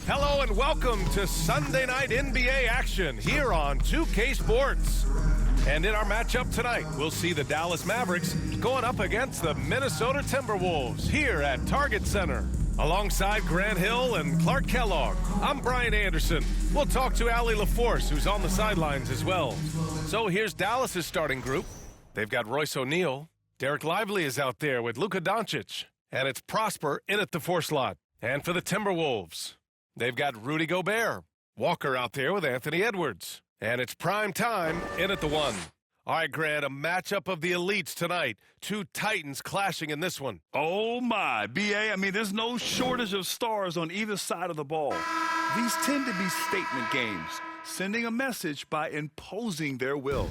Hello and welcome to Sunday night NBA action here on 2K Sports. And in our matchup tonight, we'll see the Dallas Mavericks going up against the Minnesota Timberwolves here at Target Center. Alongside Grant Hill and Clark Kellogg, I'm Brian Anderson. We'll talk to Allie LaForce, who's on the sidelines as well. So here's Dallas's starting group. They've got Royce O'Neal. Derek Lively is out there with Luka Doncic. And it's Prosper in at the 4 slot. And for the Timberwolves, they've got Rudy Gobert. Walker out there with Anthony Edwards. And it's prime time in at the 1. All right, Grant, a matchup of the elites tonight. 2 Titans clashing in this one. Oh, my. B.A., I mean, there's no shortage of stars on either side of the ball. These tend to be statement games, sending a message by imposing their will.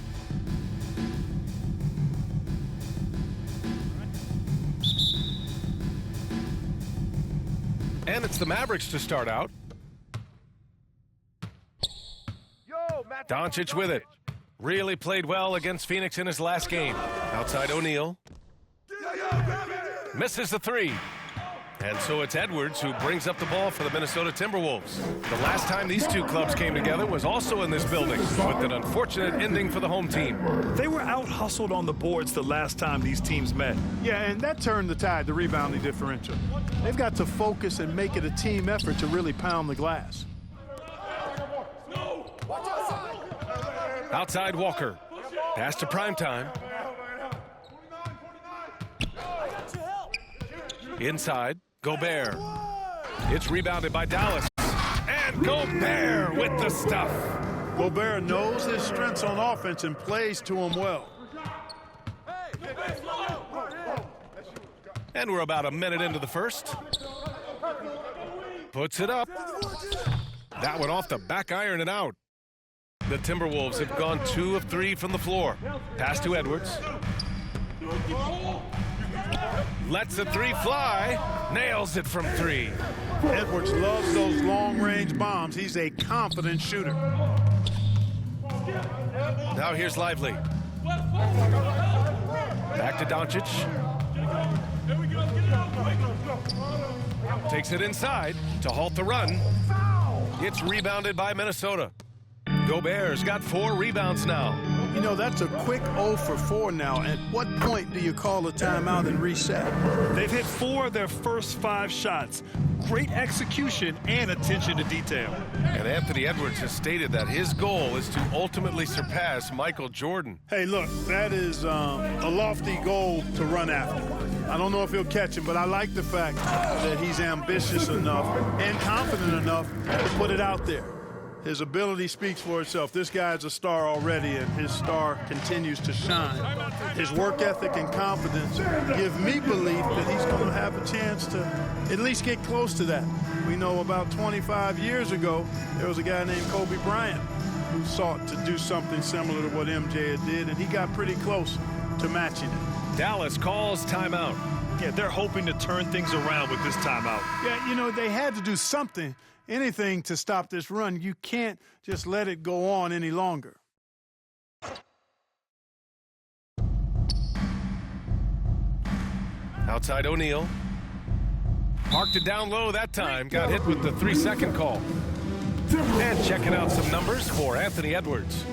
And it's the Mavericks to start out. Doncic with it. Really played well against Phoenix in his last game. Outside O'Neal. Misses the 3. And so it's Edwards who brings up the ball for the Minnesota Timberwolves. The last time these 2 clubs came together was also in this building, with an unfortunate ending for the home team. They were out-hustled on the boards the last time these teams met. Yeah, and that turned the tide, the rebounding differential. They've got to focus and make it a team effort to really pound the glass. Outside Walker. Pass to primetime. Inside, Gobert. It's rebounded by Dallas. And Gobert with the stuff. Gobert knows his strengths on offense and plays to them well. And we're about a minute into the first. Puts it up. That one off the back iron and out. The Timberwolves have gone 2 of 3 from the floor. Pass to Edwards. Lets the 3 fly. Nails it from 3. Edwards loves those long-range bombs. He's a confident shooter. Now here's Lively. Back to Doncic. Takes it inside to halt the run. It's rebounded by Minnesota. Gobert's got 4 rebounds now. You know, that's a quick 0 for 4 now. At what point do you call a timeout and reset? They've hit 4 of their first 5 shots. Great execution and attention to detail. And Anthony Edwards has stated that his goal is to ultimately surpass Michael Jordan. Hey, look, that is a lofty goal to run after. I don't know if he'll catch him, but I like the fact that he's ambitious enough and confident enough to put it out there. His ability speaks for itself. This guy's a star already, and his star continues to shine. His work ethic and confidence give me belief that he's going to have a chance to at least get close to that. We know about 25 years ago, there was a guy named Kobe Bryant who sought to do something similar to what MJ did, and he got pretty close to matching it. Dallas calls timeout. Yeah, they're hoping to turn things around with this timeout. Yeah, you know, they had to do something. Anything to stop this run. You can't just let it go on any longer. Outside O'Neal. Marked it down low that time. Got hit with the 3-second call. And checking out some numbers for Anthony Edwards.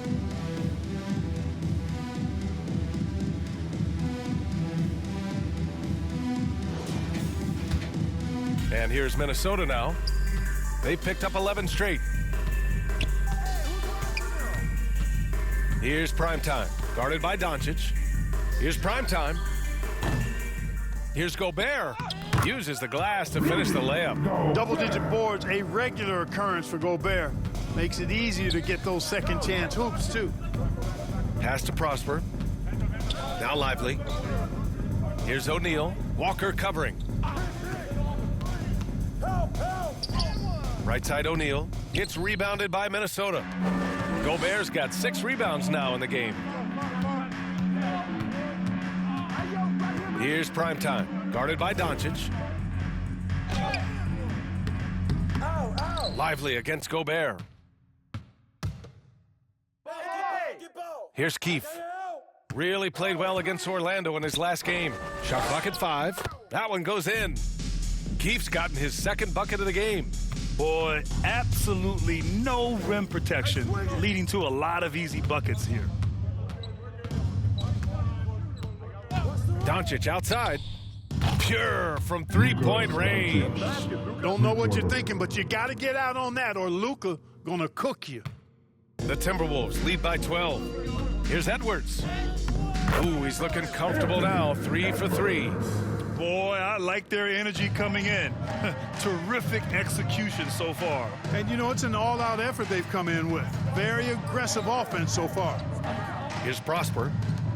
And here's Minnesota now. They picked up 11 straight. Here's primetime, guarded by Doncic. Here's primetime. Here's Gobert. Uses the glass to finish the layup. Double-digit boards, a regular occurrence for Gobert. Makes it easier to get those second-chance hoops, too. Pass to Prosper. Now Lively. Here's O'Neal. Walker covering. Right side O'Neal. It's rebounded by Minnesota. Gobert's got 6 rebounds now in the game. Here's primetime. Guarded by Doncic. Lively against Gobert. Here's Keefe. Really played well against Orlando in his last game. Shot clock at 5. That one goes in. Keefe's gotten his 2nd bucket of the game. Boy, absolutely no rim protection, leading to a lot of easy buckets here. Doncic outside. Pure from three-point range. Don't know what you're thinking, but you got to get out on that or Luka gonna cook you. The Timberwolves lead by 12. Here's Edwards. Ooh, he's looking comfortable now. 3 for 3. Boy, I like their energy coming in. Terrific execution so far. And you know, it's an all-out effort they've come in with. Very aggressive offense so far. Here's Prosper.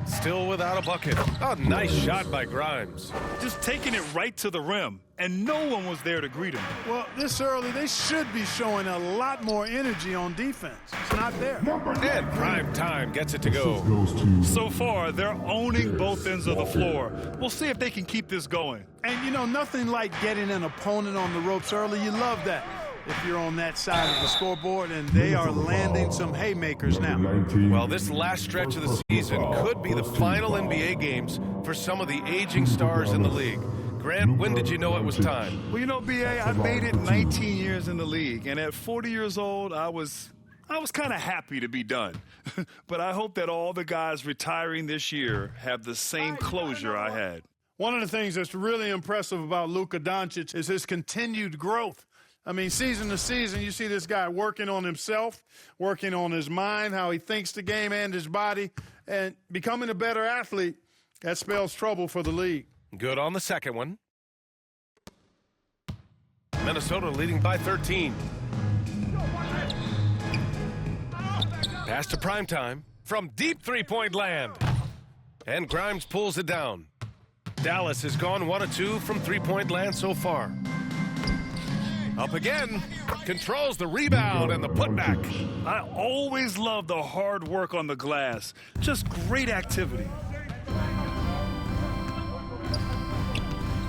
Still without a bucket. Oh, nice shot by Grimes. Just taking it right to the rim, and no one was there to greet him. Well, this early, they should be showing a lot more energy on defense. It's not there. And Prime Time gets it to go. So far, they're owning both ends of the floor. We'll see if they can keep this going. And, you know, nothing like getting an opponent on the ropes early. You love that if you're on that side of the scoreboard, and they are landing some haymakers now. Well, this last stretch of the season could be the final NBA games for some of the aging stars in the league. Grant, when did you know it was time? Well, you know, B.A., I made it 19 years in the league, and at 40 years old, I was kind of happy to be done. But I hope that all the guys retiring this year have the same closure I had. One of the things that's really impressive about Luka Doncic is his continued growth. I mean, season to season, you see this guy working on himself, working on his mind, how he thinks the game and his body, and becoming a better athlete. That spells trouble for the league. Good on the second one. Minnesota leading by 13. Pass to Primetime from deep three-point land. And Grimes pulls it down. Dallas has gone 1 of 2 from three-point land so far. Up again, controls the rebound and the putback. I always love the hard work on the glass. Just great activity.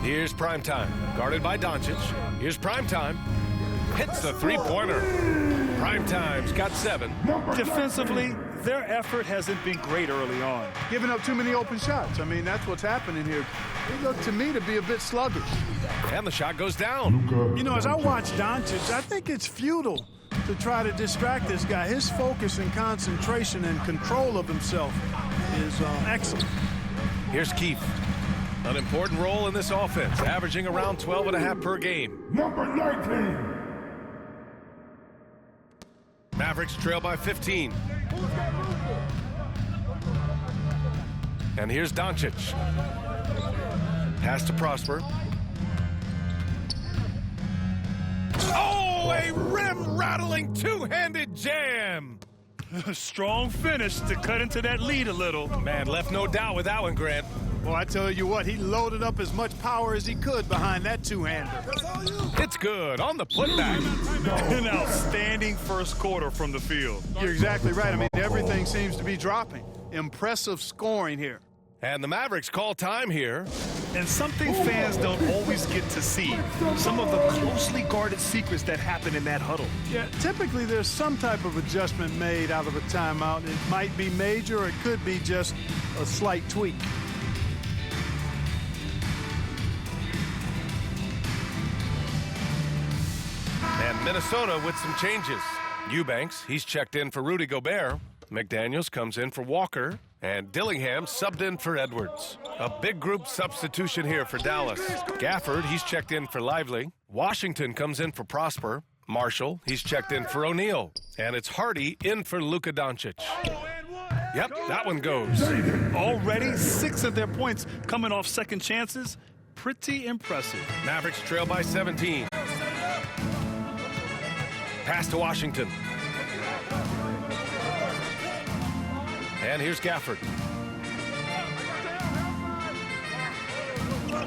Here's Primetime, guarded by Doncic. Here's Primetime, hits the three-pointer. Primetime's got 7. Defensively, their effort hasn't been great early on. Giving up too many open shots. I mean, that's what's happening here. They look to me to be a bit sluggish. And the shot goes down. You know, as I watch Doncic, I think it's futile to try to distract this guy. His focus and concentration and control of himself is excellent. Here's Keith. An important role in this offense, averaging around 12.5 per game. Number 19. Mavericks trail by 15. And here's Doncic. Pass to Prosper. Oh, a rim-rattling two-handed jam. Strong finish to cut into that lead a little. Man, left no doubt with that one, Grant. Well, I tell you what, he loaded up as much power as he could behind that two-hander. It's good on the putback. An outstanding first quarter from the field. You're exactly right. I mean, everything seems to be dropping. Impressive scoring here. And the Mavericks call time here. And something fans don't always get to see, some of the closely guarded secrets that happen in that huddle. Yeah, typically there's some type of adjustment made out of a timeout. It might be major, or it could be just a slight tweak. And Minnesota with some changes. Eubanks, he's checked in for Rudy Gobert. McDaniels comes in for Walker. And Dillingham subbed in for Edwards. A big group substitution here for Dallas. Gafford, he's checked in for Lively. Washington comes in for Prosper. Marshall, he's checked in for O'Neal. And it's Hardy in for Luka Doncic. Yep, that one goes. Already 6 of their points coming off second chances. Pretty impressive. Mavericks trail by 17. Pass to Washington. And here's Gafford.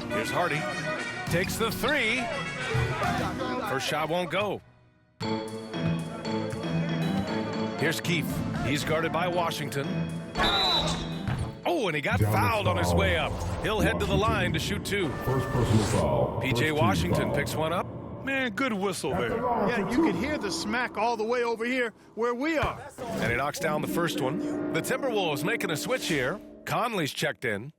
Here's Hardy. Takes the 3. First shot won't go. Here's Keith. He's guarded by Washington. Oh, and he got fouled on his way up. He'll head to the line to shoot 2. First personal foul. P.J. Washington picks one up. Man, good whistle there. Yeah, you can hear the smack all the way over here where we are. And he knocks down the first one. The Timberwolves making a switch here. Conley's checked in.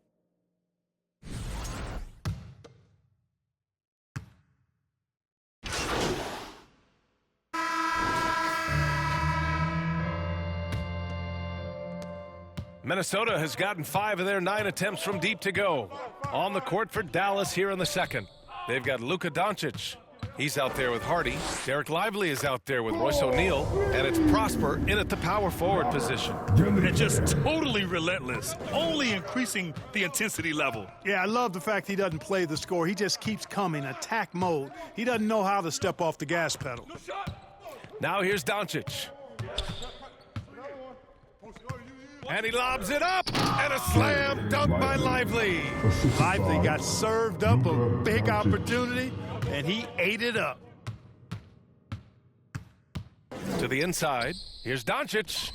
Minnesota has gotten 5 of their 9 attempts from deep to go. On the court for Dallas here in the second. They've got Luka Doncic. He's out there with Hardy. Derek Lively is out there with Royce O'Neal. And it's Prosper in at the power forward position. And just totally relentless, only increasing the intensity level. Yeah, I love the fact he doesn't play the score. He just keeps coming, attack mode. He doesn't know how to step off the gas pedal. Now here's Doncic. And he lobs it up, and a slam dunk by Lively. Lively got served up a big opportunity, and he ate it up. To the inside, here's Doncic.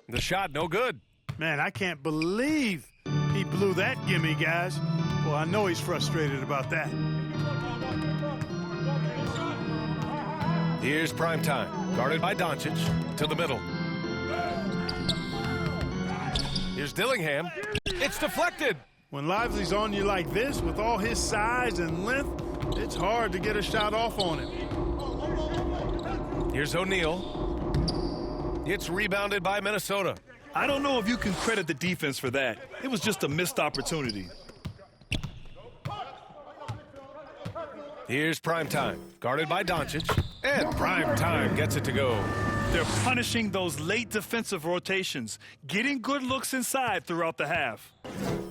The shot, no good. Man, I can't believe he blew that gimme, guys. Well, I know he's frustrated about that. Here's Primetime, guarded by Doncic, to the middle. Here's Dillingham. It's deflected. When Lively's on you like this, with all his size and length, it's hard to get a shot off on him. Here's O'Neal. It's rebounded by Minnesota. I don't know if you can credit the defense for that. It was just a missed opportunity. Here's Primetime, guarded by Doncic. And Primetime gets it to go. They're punishing those late defensive rotations, getting good looks inside throughout the half.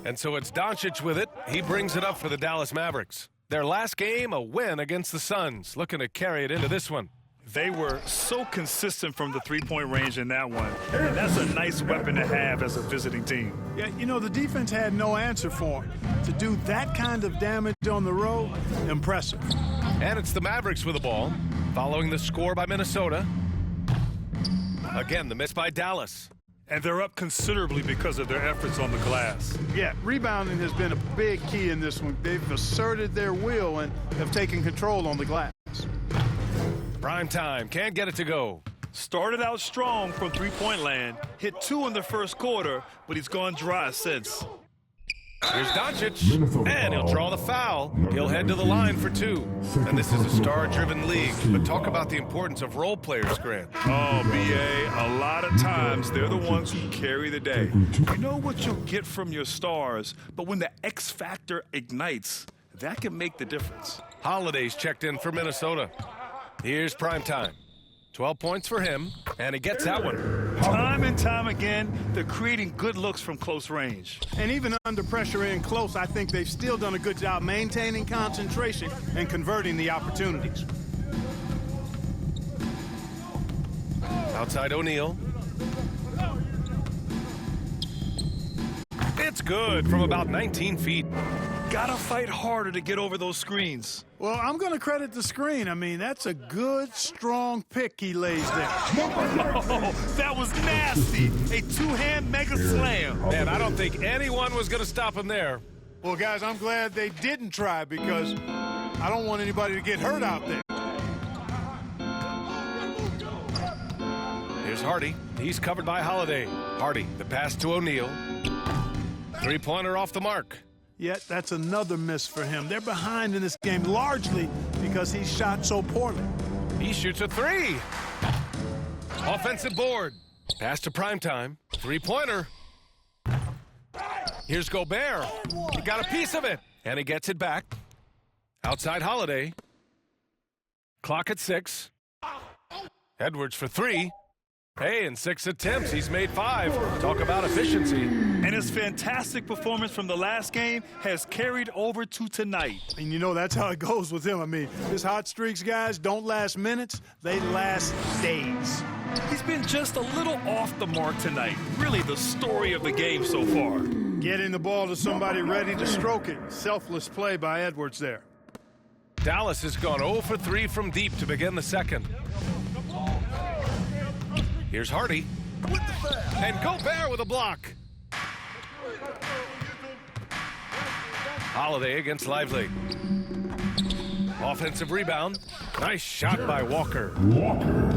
And so it's Doncic with it. He brings it up for the Dallas Mavericks. Their last game, a win against the Suns, looking to carry it into this one. They were so consistent from the three-point range in that one, and that's a nice weapon to have as a visiting team. Yeah, you know, the defense had no answer for him. To do that kind of damage on the road, impressive. And it's the Mavericks with the ball, following the score by Minnesota. Again, the miss by Dallas. And they're up considerably because of their efforts on the glass. Yeah, rebounding has been a big key in this one. They've asserted their will and have taken control on the glass. Primetime can't get it to go. Started out strong from three-point land, hit 2 in the first quarter, but he's gone dry since. Here's Doncic, and he'll draw the foul. He'll head to the line for 2. And this is a star-driven league, but talk about the importance of role players, Grant. Oh, B.A., a lot of times they're the ones who carry the day. You know what you'll get from your stars, but when the X factor ignites, that can make the difference. Holiday's checked in for Minnesota. Here's Primetime. 12 points for him, and he gets that one. Time and time again, they're creating good looks from close range. And even under pressure in close, I think they've still done a good job maintaining concentration and converting the opportunities. Outside O'Neal. It's good from about 19 feet. Gotta fight harder to get over those screens. Well, I'm going to credit the screen. I mean, that's a good, strong pick he lays there. Oh, that was nasty. A two-hand mega slam. And I don't think anyone was going to stop him there. Well, guys, I'm glad they didn't try because I don't want anybody to get hurt out there. Here's Hardy. He's covered by Holiday. Hardy, the pass to O'Neal. Three-pointer off the mark. Yet that's another miss for him. They're behind in this game largely because he shot so poorly. He shoots a 3. Offensive board. Pass to Primetime. Three-pointer. Here's Gobert. He got a piece of it. And he gets it back. Outside Holiday. Clock at 6. Edwards for 3. Hey, in 6 attempts, he's made 5. Talk about efficiency. And his fantastic performance from the last game has carried over to tonight. And you know, that's how it goes with him. I mean, his hot streaks, guys, don't last minutes. They last days. He's been just a little off the mark tonight. Really the story of the game so far. Getting the ball to somebody ready to stroke it. Selfless play by Edwards there. Dallas has gone 0 for 3 from deep to begin the second. Here's Hardy. And Gobert with a block. Holiday against Lively. Offensive rebound. Nice shot by Walker.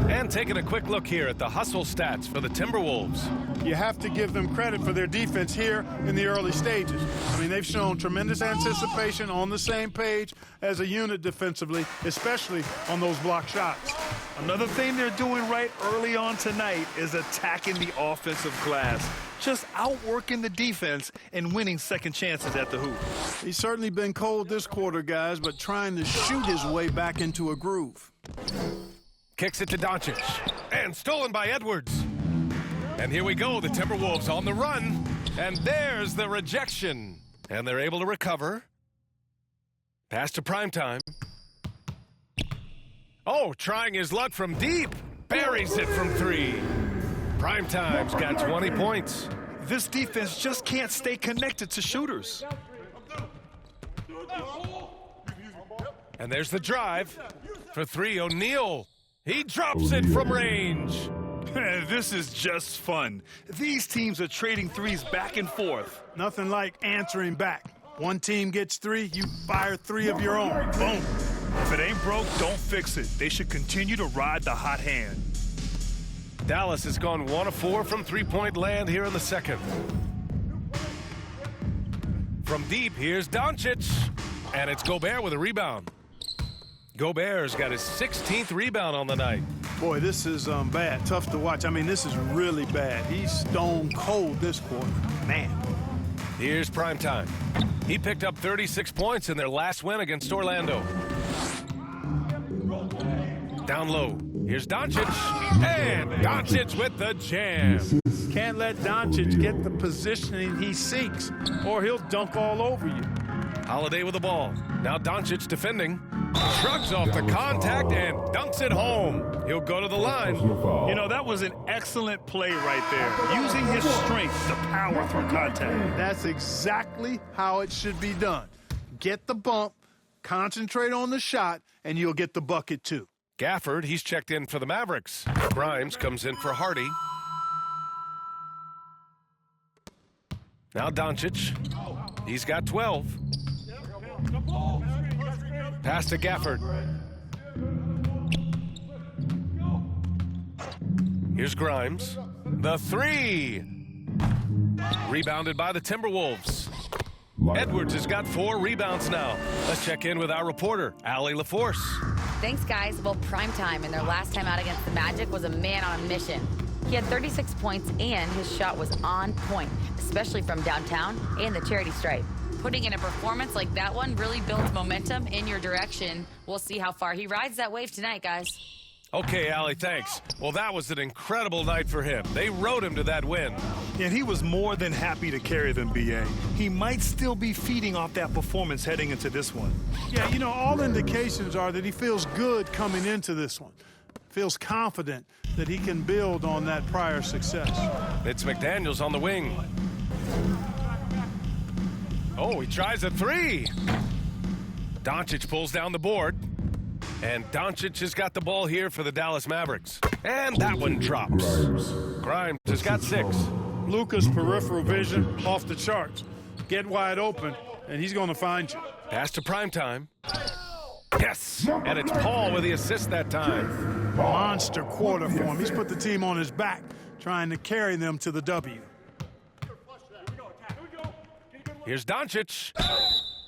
And taking a quick look here at the hustle stats for the Timberwolves. You have to give them credit for their defense here in the early stages. I mean, they've shown tremendous anticipation, on the same page as a unit defensively, especially on those block shots. Another thing they're doing right early on tonight is attacking the offensive glass. just outworking the defense and winning second chances at the hoop. He's certainly been cold this quarter, guys, but trying to shoot his way back into a groove. Kicks it to Doncic. And stolen by Edwards. And here we go, the Timberwolves on the run. And there's the rejection. And they're able to recover. Pass to Primetime. Oh, trying his luck from deep. Buries it from 3. Primetime's got 20 points. This defense just can't stay connected to shooters. And there's the drive for 3. O'Neal. He drops it from range. This is just fun. These teams are trading threes back and forth. Nothing like answering back. One team gets 3, you fire 3 of your own. Boom. If it ain't broke, don't fix it. They should continue to ride the hot hand. Dallas has gone 1 of 4 from three-point land here in the second. From deep, here's Doncic. And it's Gobert with a rebound. Gobert's got his 16th rebound on the night. Boy, this is bad. Tough to watch. I mean, this is really bad. He's stone cold this quarter. Man. Here's Primetime. He picked up 36 points in their last win against Orlando. Down low. Here's Doncic. And Doncic with the jam. Can't let Doncic get the positioning he seeks, or he'll dunk all over you. Holiday with the ball. Now Doncic defending. Shrugs off the contact and dunks it home. He'll go to the line. You know, that was an excellent play right there. Using his strength to power through contact. That's exactly how it should be done. Get the bump, concentrate on the shot, and you'll get the bucket too. Gafford, he's checked in for the Mavericks. Grimes comes in for Hardy. Now Doncic. He's got 12. Pass to Gafford. Here's Grimes. The 3. Rebounded by the Timberwolves. Edwards has got 4 rebounds now. Let's check in with our reporter, Allie LaForce. Thanks, guys. Well, Primetime in their last time out against the Magic was a man on a mission. He had 36 points and his shot was on point, especially from downtown and the charity stripe. Putting in a performance like that one really builds momentum in your direction. We'll see how far he rides that wave tonight, guys. Okay, Allie, thanks. Well, that was an incredible night for him. They rode him to that win. And he was more than happy to carry them, B.A. He might still be feeding off that performance heading into this one. Yeah, you know, all indications are that he feels good coming into this one. Feels confident that he can build on that prior success. It's McDaniels on the wing. Oh, he tries a 3. Doncic pulls down the board. And Doncic has got the ball here for the Dallas Mavericks. And that one drops. Grimes has got 6. Luka's peripheral vision off the charts. Get wide open, and he's going to find you. Pass to Primetime. Yes! And it's Paul with the assist that time. Monster quarter for him. He's put the team on his back, trying to carry them to the W. Here's Doncic.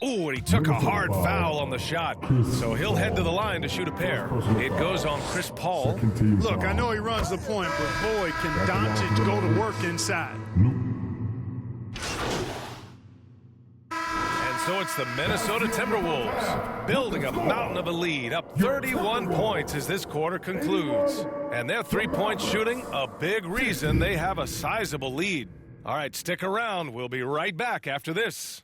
Ooh, and he took a hard foul on the shot. So he'll head to the line to shoot a pair. It goes on Chris Paul. Look, I know he runs the point, but boy, can Doncic go to work inside. And so it's the Minnesota Timberwolves building a mountain of a lead, up 31 points as this quarter concludes. And their three-point shooting, a big reason they have a sizable lead. All right, stick around. We'll be right back after this.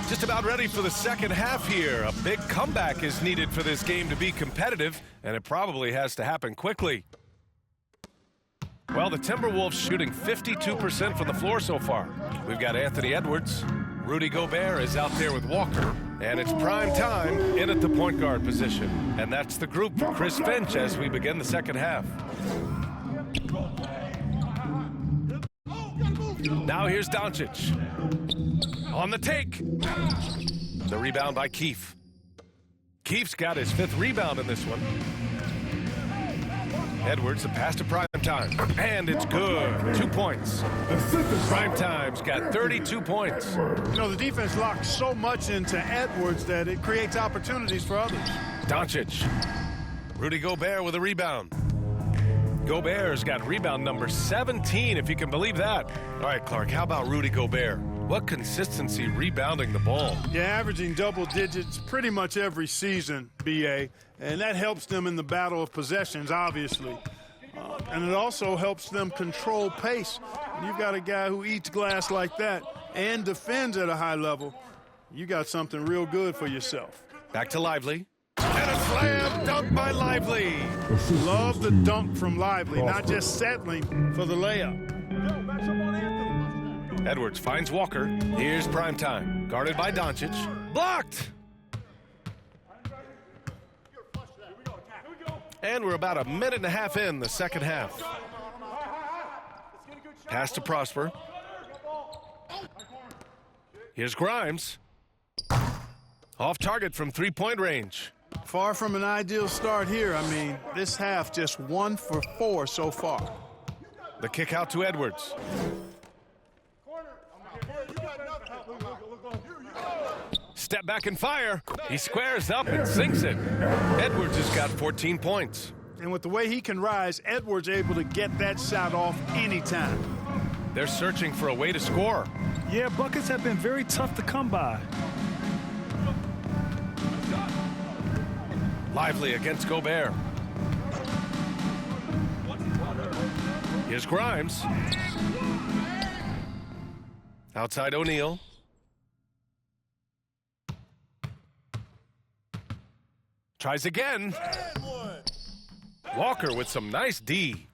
Just about ready for the second half here. A big comeback is needed for this game to be competitive, and it probably has to happen quickly. Well, the Timberwolves shooting 52% from the floor so far. We've got Anthony Edwards. Rudy Gobert is out there with Walker. And it's prime time in at the point guard position. And that's the group for Chris Finch as we begin the second half. Now here's Doncic. On the take. The rebound by Keefe. Keefe's got his 5th rebound in this one. Edwards, the pass to Primetime. And it's good. 2 points. Primetime's got 32 points. You know, the defense locks so much into Edwards that it creates opportunities for others. Doncic. Rudy Gobert with a rebound. Gobert's got rebound number 17, if you can believe that. All right, Clark, how about Rudy Gobert? What consistency rebounding the ball. Yeah, averaging double digits pretty much every season, B.A., and that helps them in the battle of possessions, obviously. And it also helps them control pace. When you've got a guy who eats glass like that and defends at a high level, you got something real good for yourself. Back to Lively. And a slam dunk by Lively. Love the dunk from Lively, not just settling for the layup. Edwards finds Walker. Here's Primetime. Guarded by Doncic. Blocked! And we're about a minute and a half in the second half. Pass to Prosper. Here's Grimes. Off target from three-point range. Far from an ideal start here. I mean, this half just 1 for 4 so far. The kick out to Edwards. Step back and fire. He squares up and sinks it. Edwards has got 14 points. And with the way he can rise, Edwards able to get that shot off anytime. They're searching for a way to score. Yeah, buckets have been very tough to come by. Lively against Gobert. Here's Grimes. Outside O'Neal. Tries again. Walker with some nice D.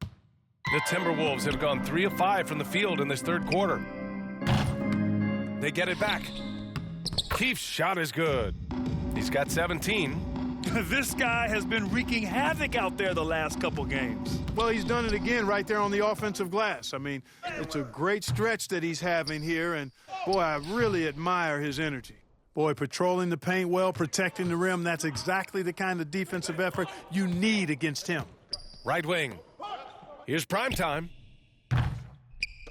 The Timberwolves have gone 3 of 5 from the field in this third quarter. They get it back. Keefe's shot is good. He's got 17. This guy has been wreaking havoc out there the last couple games. Well, he's done it again right there on the offensive glass. I mean, it's a great stretch that he's having here, and, boy, I really admire his energy. Boy, patrolling the paint well, protecting the rim, that's exactly the kind of defensive effort you need against him. Right wing. Here's Primetime.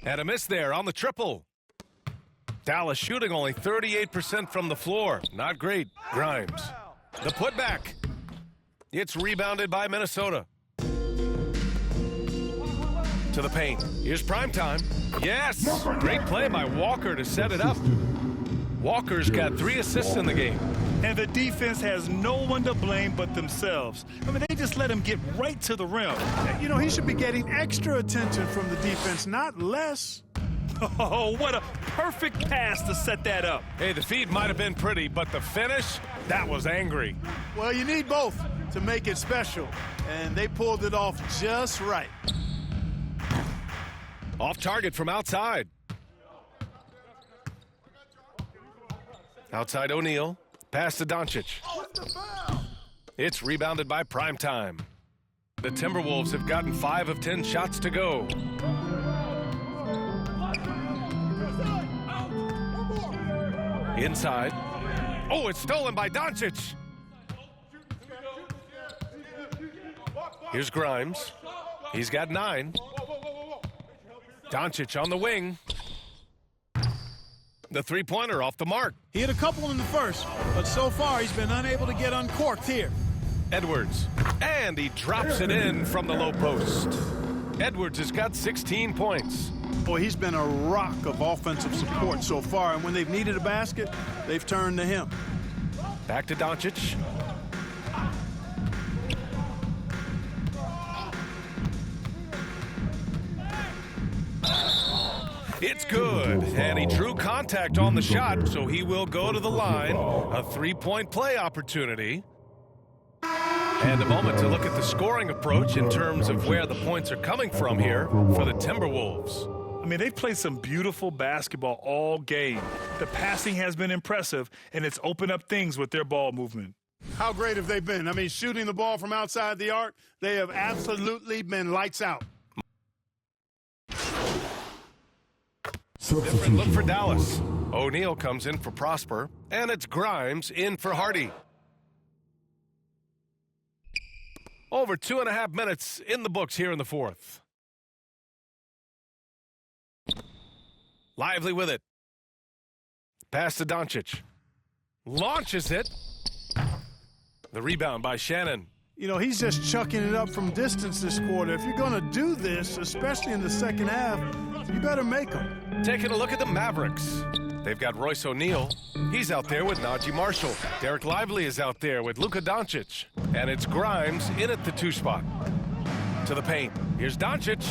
And a miss there on the triple. Dallas shooting only 38% from the floor. Not great. Grimes. The putback. It's rebounded by Minnesota. To the paint. Here's Primetime. Yes! Great play by Walker to set it up. Walker's got 3 assists in the game. And the defense has no one to blame but themselves. I mean, they just let him get right to the rim. You know, he should be getting extra attention from the defense, not less. Oh, what a perfect pass to set that up. Hey, the feed might have been pretty, but the finish, that was angry. Well, you need both to make it special, and they pulled it off just right. Off target from outside. Outside O'Neal. Pass to Doncic. It's rebounded by Primetime. The Timberwolves have gotten 5 of 10 shots to go. Inside. Oh, it's stolen by Doncic. Here's Grimes. He's got 9. Doncic on the wing. The three-pointer off the mark. He hit a couple in the first, but so far he's been unable to get uncorked here. Edwards. And he drops it in from the low post. Edwards has got 16 points. Boy, he's been a rock of offensive support so far, and when they've needed a basket, they've turned to him. Back to Doncic. It's good, and he drew contact on the shot, so he will go to the line. A 3-point play opportunity. And a moment to look at the scoring approach in terms of where the points are coming from here for the Timberwolves. I mean, they've played some beautiful basketball all game. The passing has been impressive, and it's opened up things with their ball movement. How great have they been? I mean, shooting the ball from outside the arc, they have absolutely been lights out. Different look for Dallas. O'Neal comes in for Prosper, and it's Grimes in for Hardy. Over 2.5 minutes in the books here in the fourth. Lively with it. Pass to Doncic. Launches it. The rebound by Shannon. You know, he's just chucking it up from distance this quarter. If you're going to do this, especially in the second half, you better make them. Taking a look at the Mavericks. They've got Royce O'Neal. He's out there with Najee Marshall. Derek Lively is out there with Luka Doncic. And it's Grimes in at the 2 spot. To the paint. Here's Doncic.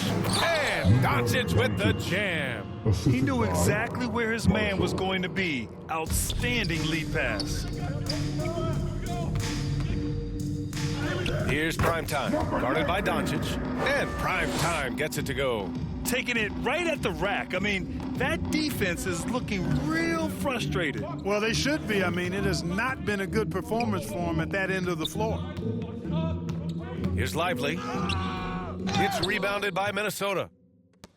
And Doncic with the jam. He knew exactly where his man was going to be. Outstanding lead pass. Here's Primetime, guarded by Doncic, and Primetime gets it to go. Taking it right at the rack. I mean, that defense is looking real frustrated. Well, they should be. I mean, it has not been a good performance for him at that end of the floor. Here's Lively. It's rebounded by Minnesota.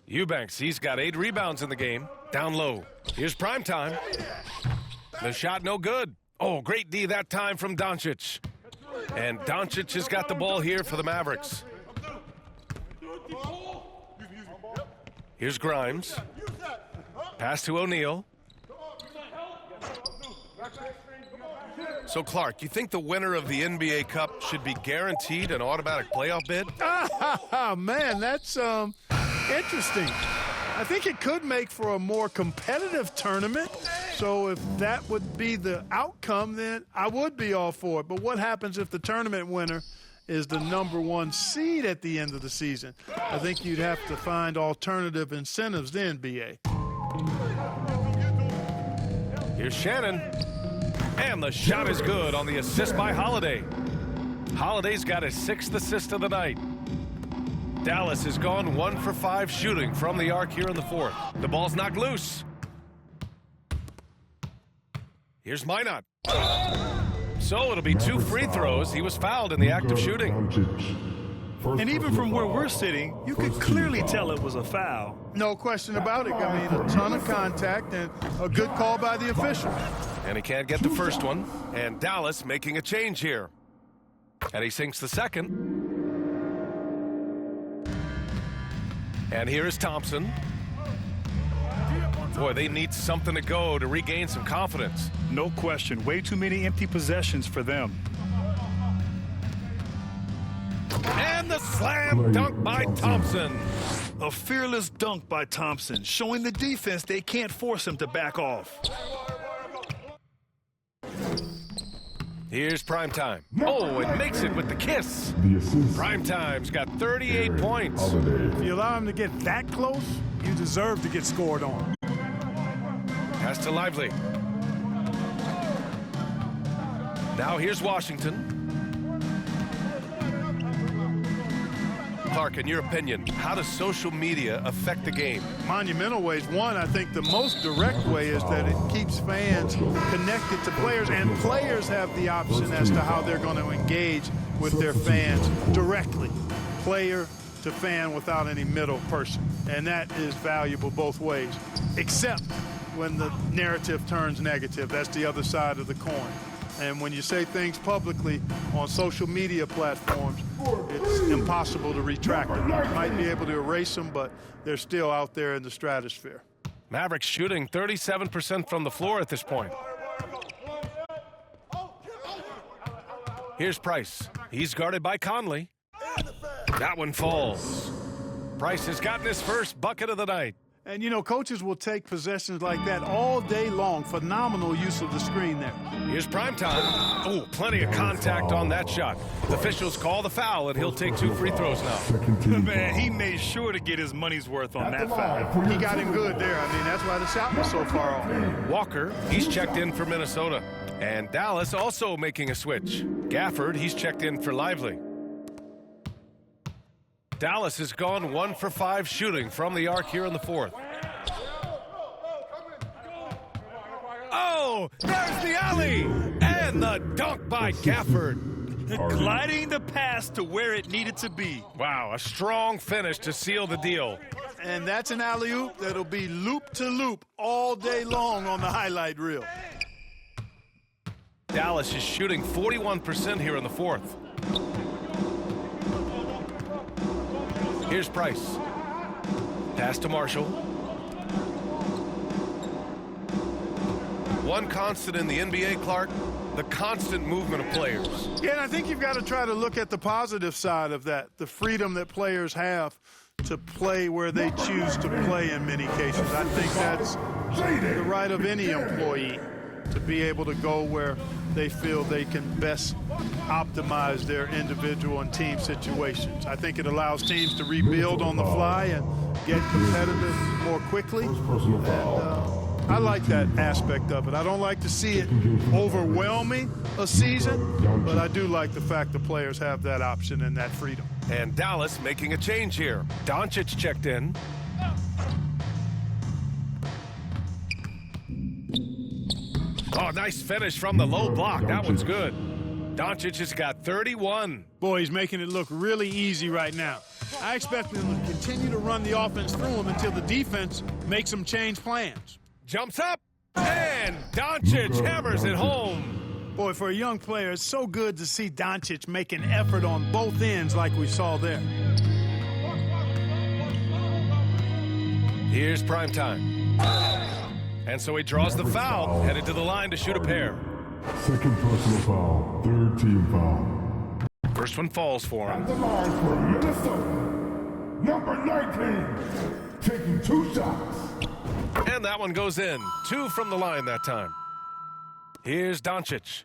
Eubanks, he's got 8 rebounds in the game. Down low. Here's Primetime. The shot no good. Oh, great D that time from Doncic. And Doncic has got the ball here for the Mavericks. Here's Grimes. Pass to O'Neal. So, Clark, you think the winner of the NBA Cup should be guaranteed an automatic playoff bid? Man, that's interesting. I think it could make for a more competitive tournament. So if that would be the outcome, then I would be all for it. But what happens if the tournament winner is the #1 seed at the end of the season? I think you'd have to find alternative incentives then, B.A. Here's Shannon. And the shot is good on the assist by Holiday. Holiday's got his 6th assist of the night. Dallas has gone 1 for 5 shooting from the arc here in the fourth. The ball's knocked loose. Here's Minot. So it'll be 2 free throws. He was fouled in the act of shooting. And even from where we're sitting, you could clearly tell it was a foul. No question about it. I mean, a ton of contact and a good call by the official. And he can't get the first one. And Dallas making a change here. And he sinks the second. And here is Thompson. Boy, they need something to go to regain some confidence. No question. Way too many empty possessions for them. And the slam dunk by Thompson. A fearless dunk by Thompson, showing the defense they can't force him to back off. Here's Primetime. Oh, it makes it with the kiss. Primetime's got 38 points. If you allow him to get that close, you deserve to get scored on. Pass to Lively. Now here's Washington. Clark, in your opinion, how does social media affect the game? Monumental ways. One, I think the most direct way is that it keeps fans connected to players, and players have the option as to how they're going to engage with their fans directly, player to fan, without any middle person. And that is valuable both ways, except when the narrative turns negative. That's the other side of the coin. And when you say things publicly on social media platforms, it's impossible to retract them. You might be able to erase them, but they're still out there in the stratosphere. Mavericks shooting 37% from the floor at this point. Here's Price. He's guarded by Conley. That one falls. Price has gotten his first bucket of the night. And, you know, coaches will take possessions like that all day long. Phenomenal use of the screen there. Here's Primetime. Oh, plenty of contact on that shot. The officials call the foul, and he'll take 2 free throws now. Man, he made sure to get his money's worth on that foul. He got him good there. I mean, that's why the shot was so far off. Walker, he's checked in for Minnesota. And Dallas also making a switch. Gafford, he's checked in for Lively. Dallas has gone 1 for 5 shooting from the arc here in the fourth. Oh, there's the alley! And the dunk by Gafford. Gliding the pass to where it needed to be. Wow, a strong finish to seal the deal. And that's an alley-oop that'll be loop to loop all day long on the highlight reel. Dallas is shooting 41% here in the fourth. Here's Price. Pass to Marshall. One constant in the NBA, Clark, the constant movement of players. Yeah, and I think you've got to try to look at the positive side of that, the freedom that players have to play where they choose to play in many cases. I think that's the right of any employee, to be able to go where they feel they can best optimize their individual and team situations. I think it allows teams to rebuild on the fly and get competitive more quickly. And I like that aspect of it. I don't like to see it overwhelming a season, but I do like the fact the players have that option and that freedom. And Dallas making a change here. Doncic checked in. Oh, nice finish from the low block. That one's good. Doncic has got 31. Boy, he's making it look really easy right now. I expect him to continue to run the offense through him until the defense makes him change plans. Jumps up, and Doncic hammers it home. Boy, for a young player, it's so good to see Doncic make an effort on both ends like we saw there. Here's primetime. And so he draws the foul, headed to the line to shoot a pair. Second personal foul, third team foul. First one falls for him. At the line for Minnesota, number 19, taking 2 shots. And that one goes in. 2 from the line that time. Here's Doncic.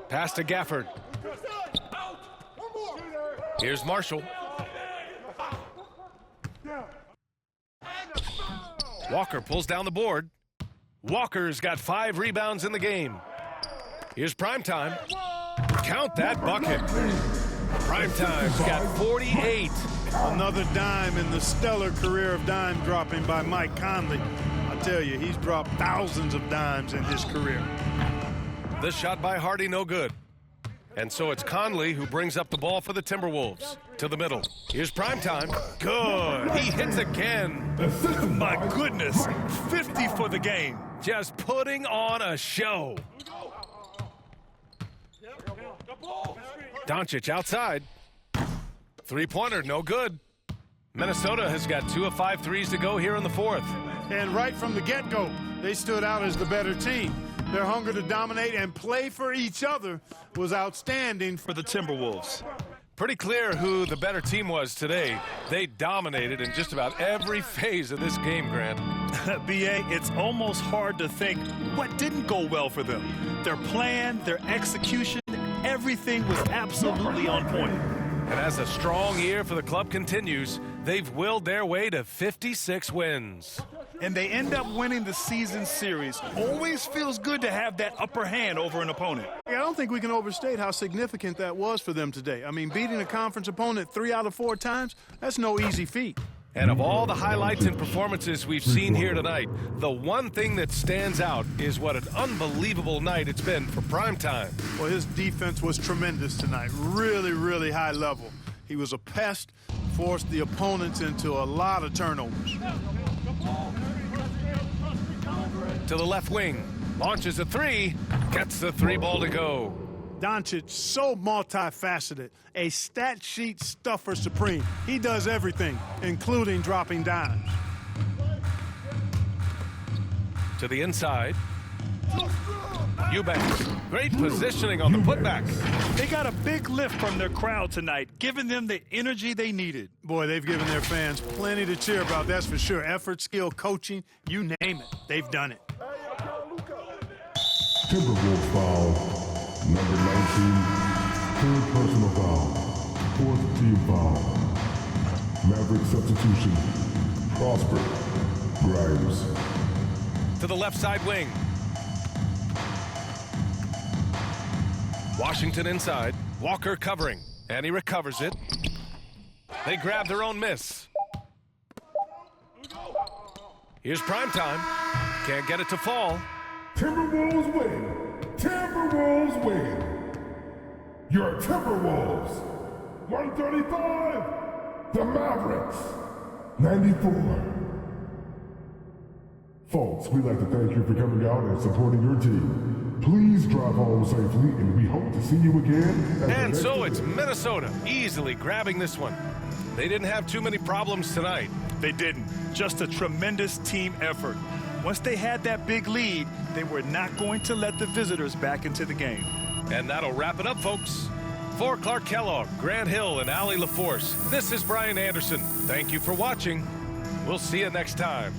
Pass to Gafford. Here's Marshall. Walker pulls down the board. Walker's got 5 rebounds in the game. Here's Primetime. Count that bucket. Primetime's got 48. Another dime in the stellar career of dime dropping by Mike Conley. I tell you, he's dropped thousands of dimes in his career. This shot by Hardy, no good. And so it's Conley who brings up the ball for the Timberwolves. To the middle. Here's Primetime. Good. He hits again. My goodness. 50 for the game. Just putting on a show. Doncic outside. Three-pointer, no good. Minnesota has got 2 of 5 threes to go here in the 4th. And right from the get-go, they stood out as the better team. Their hunger to dominate and play for each other was outstanding for the Timberwolves. Pretty clear who the better team was today. They dominated in just about every phase of this game, Grant. B.A., it's almost hard to think what didn't go well for them. Their plan, their execution, everything was absolutely on point. And as a strong year for the club continues, they've willed their way to 56 wins. And they end up winning the season series. Always feels good to have that upper hand over an opponent. I don't think we can overstate how significant that was for them today. I mean, beating a conference opponent 3 out of 4 times, that's no easy feat. And of all the highlights and performances we've seen here tonight, the one thing that stands out is what an unbelievable night it's been for Primetime. Well, his defense was tremendous tonight. Really, really high level. He was a pest, forced the opponents into a lot of turnovers. To the left wing, launches a 3, gets the 3 ball to go. Doncic, so multifaceted, a stat sheet stuffer supreme. He does everything, including dropping dimes. To the inside. Eubanks, great positioning on the putback. They got a big lift from their crowd tonight, giving them the energy they needed. Boy, they've given their fans plenty to cheer about, that's for sure. Effort, skill, coaching, you name it, they've done it. Timberwolves foul, number 19, third personal foul, 4th team foul. Mavericks substitution, Prosper, Grimes. To the left side wing. Washington inside. Walker covering. And he recovers it. They grab their own miss. Here's Primetime. Can't get it to fall. Timberwolves win. Timberwolves win. Your Timberwolves. 135. The Mavericks. 94. Folks, we'd like to thank you for coming out and supporting your team. Please Please drive home safely, and we hope to see you again. And so it's Minnesota easily grabbing this one. They didn't have too many problems tonight. They didn't. Just a tremendous team effort. Once they had that big lead, they were not going to let the visitors back into the game. And that'll wrap it up, folks. For Clark Kellogg, Grant Hill, and Allie LaForce, this is Brian Anderson. Thank you for watching. We'll see you next time.